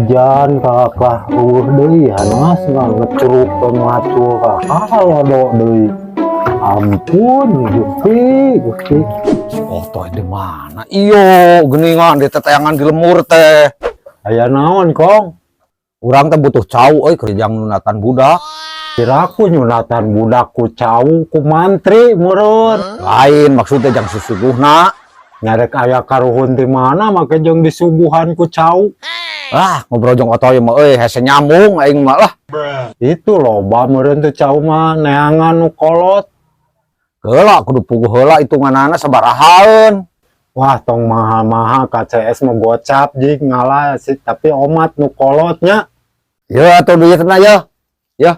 hujan kakak deui mas ngecuruk macul kakak do deui ampun Gusti Oh toh di mana iyo geningan di teteangan di lemur teh aya naon kong urang teh butuh cau kerjang nunatan budak kiraku nyunatan budak ku cau ku mantri meureun lain maksudnya jang susuguhna nyarek aya karuhun di mana make jeung disuguhan ku cau ngobrol jeung otoy mah hese nyambung aing mah lah itu loba meureun teh cau mah neangan nu kolot heula kudu puguh heula hitunganana sabarahaeun wah tong mahal-mahal KCS mah gocap jik ngalah sih tapi omat nu kolotnya ya atuh duitna ya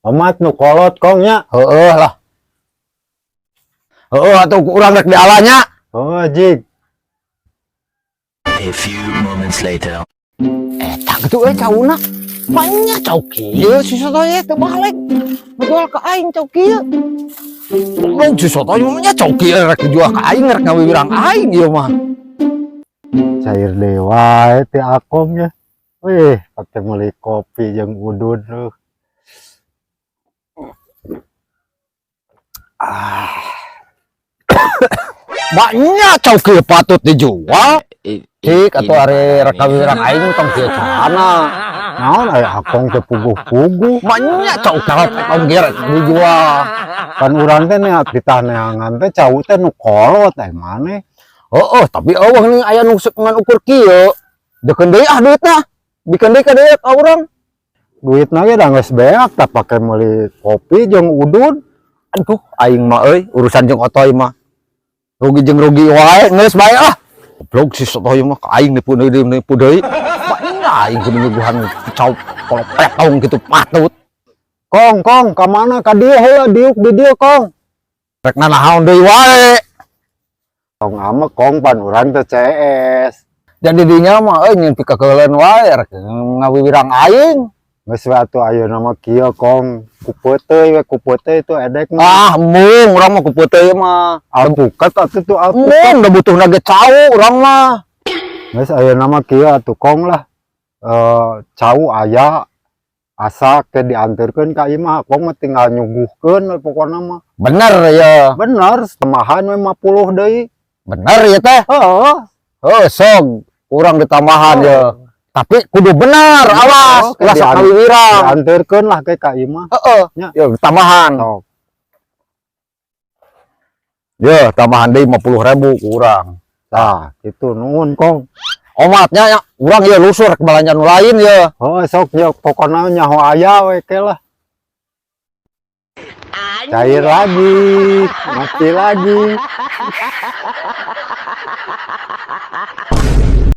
omat nu kolot kongnya heueuh lah atuh urang rek dialanya oh jik A few moments later. tak gitu cauna banyak cau kieu si sotoy teh balik jual ka aing cau kieu belum si sotoy mah cau kieu rek dijual ka aing rek ngawiwirang aing ieu mah cair dewa teh akongnya weh pake meuli kopi jeung udud tuh banyak cau kieu patut dijual cik atau are rek ngawiwirang aing tong kieu cana naon aya akong teh puguh-puguh banyak cau kieu tong kieu rek dijual kan urang teh nya ditah neangan teh cau teh nu kolot maneh tapi eueuh nih aya nu ngan ukur kieu deukeun deui duitna bikin deui ka deui ka urang duitna ge da geus beak tah pake meuli kopi jeung udud aduh aing mah urusan jeung otoy mah rugi jeung rugi wae geus bae goblok si otoy mah ka aing nipu deui banyak aing kudu nyuguhan cau kalau petong gitu patut kong ka mana ka dieu heula diuk di dieu kong rek nanahaon deui wae tong ama kong pan urang teh CS dan di dinya mah nyeun pikakeuleuan wae rek ngawiwirang aing geus we atuh ayeuna mah kieu kong ku peuteuy itu edek mah mung urang mah ku peuteuy mah alpukat atuh tuh mung da butuhna ge cau urang mah geus ayeuna mah kieu atuh kong lah cau aya asa ke diantarkeun ka ieu mah kong mah tinggal nyuguhkeun pokona mah bener ya bener tambahan we 50 deui bener ya teh sok kurang ditambahan ya tapi kudu benar awas ulah sok ngawiwirang diantarkeun lah ke ka ieu mah ya tambahan ya tambahan deui 50.000 kurang tah kitu nuhun kong omatnya ya urang ya lusur ke balanja nu lain ya sok ya pokona nyaho aya we ke lah cair lagi mati lagi